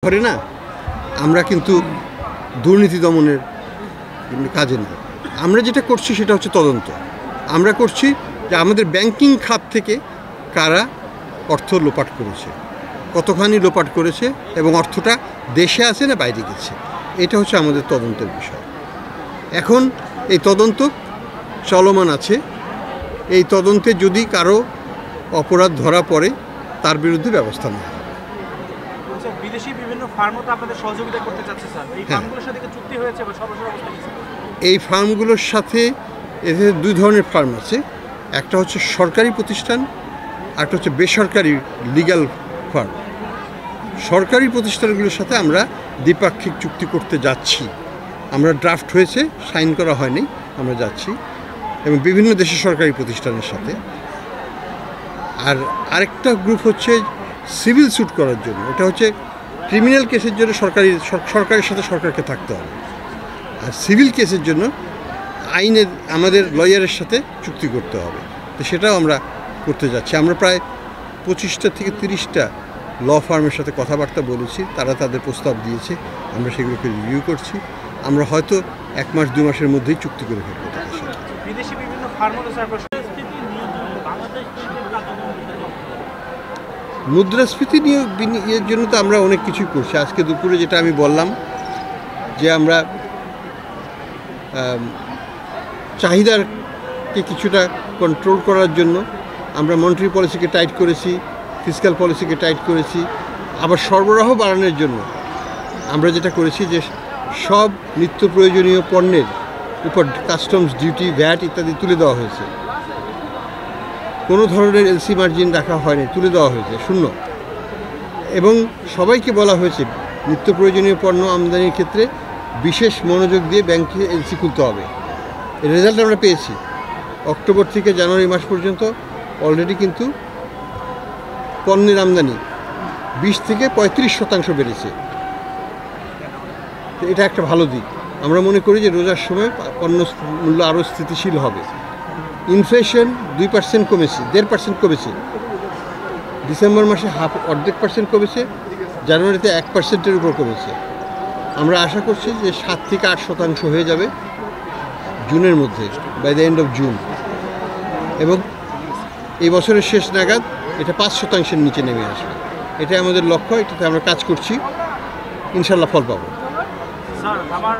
করে না, আমরা কিন্তু দুর্নীতি দমনের কাজে না। আমরা যেটা করছি সেটা হচ্ছে তদন্ত। আমরা করছি যে আমাদের ব্যাংকিং খাত থেকে কারা অর্থ লোপাট করেছে, কতখানি লোপাট করেছে এবং অর্থটা দেশে আছে না বাইরে গেছে, এটা হচ্ছে আমাদের তদন্তের বিষয়। এখন এই তদন্ত চলমান আছে। এই তদন্তে যদি কারো অপরাধ ধরা পড়ে তার বিরুদ্ধে ব্যবস্থা নেওয়া হবে। বিদেশি বিভিন্ন ফার্মও তো আপনাদের সহযোগিতা করতে চাচ্ছে স্যার, এই ফার্মগুলোর সাথে কি চুক্তি হয়েছে বা সর্বশেষ অবস্থা কি? এই ফার্মগুলোর সাথে এদের দুই ধরনের ফার্ম আছে। একটা হচ্ছে সরকারি প্রতিষ্ঠান, একটা হচ্ছে বেসরকারি লিগ্যাল ফার্ম। সরকারি প্রতিষ্ঠানগুলোর সাথে আমরা দ্বিপাক্ষিক চুক্তি করতে যাচ্ছি। আমরা ড্রাফট হয়েছে, সাইন করা হয়নি, আমরা যাচ্ছি এবং বিভিন্ন দেশের সরকারি প্রতিষ্ঠানের সাথে। আর আরেকটা গ্রুপ হচ্ছে সিভিল স্যুট করার জন্য। এটা হচ্ছে ক্রিমিনাল কেসের জন্য সরকারের সাথে সরকারকে থাকতে হবে, আর সিভিল কেসের জন্য আইনের আমাদের লয়ারের সাথে চুক্তি করতে হবে। তো সেটাও আমরা করতে যাচ্ছি। আমরা প্রায় 25টা থেকে 30টা ল ফার্মের সাথে কথাবার্তা বলেছি, তারা তাদের প্রস্তাব দিয়েছে, আমরা সেগুলোকে রিভিউ করছি। আমরা হয়তো 1 মাস 2 মাসের মধ্যেই চুক্তি করে ফেলবো তাদের সাথে। বিদেশি বিভিন্ন মুদ্রাস্ফীতি নিয়ে জন্য তো আমরা অনেক কিছুই করছি। আজকে দুপুরে যেটা আমি বললাম যে আমরা চাহিদাকে কিছুটা কন্ট্রোল করার জন্য আমরা মনিটারি পলিসিকে টাইট করেছি, ফিসক্যাল পলিসিকে টাইট করেছি। আবার সরবরাহ বাড়ানোর জন্য আমরা যেটা করেছি যে সব নিত্য প্রয়োজনীয় পণ্যের উপর কাস্টমস ডিউটি, ভ্যাট ইত্যাদি তুলে দেওয়া হয়েছে। কোনো ধরনের এলসি মার্জিন রাখা হয়নি, তুলে দেওয়া হয়েছে শূন্য। এবং সবাইকে বলা হয়েছে নিত্য প্রয়োজনীয় পণ্য আমদানির ক্ষেত্রে বিশেষ মনোযোগ দিয়ে ব্যাংকে এলসি খুলতে হবে। এর রেজাল্ট আমরা পেয়েছি। অক্টোবর থেকে জানুয়ারি মাস পর্যন্ত অলরেডি কিন্তু পণ্যের আমদানি 20 থেকে 35% বেড়েছে। এটা একটা ভালো দিক। আমরা মনে করি যে রোজার সময় পণ্য মূল্য আরও স্থিতিশীল হবে। ইনফ্লেশন 2% কমেছে, 1.5% কমেছে। ডিসেম্বর মাসে অর্ধেক পার্সেন্ট কমেছে, জানুয়ারিতে 1%-এর উপর কমেছে। আমরা আশা করছি যে 7 থেকে 8% হয়ে যাবে জুনের মধ্যে, by the end of June. এবং এই বছরের শেষ নাগাদ এটা 5%-এর নিচে নেমে আসবে। এটাই আমাদের লক্ষ্য, এটাতে আমরা কাজ করছি, ইনশাল্লাহ ফল পাবো। স্যার, আমার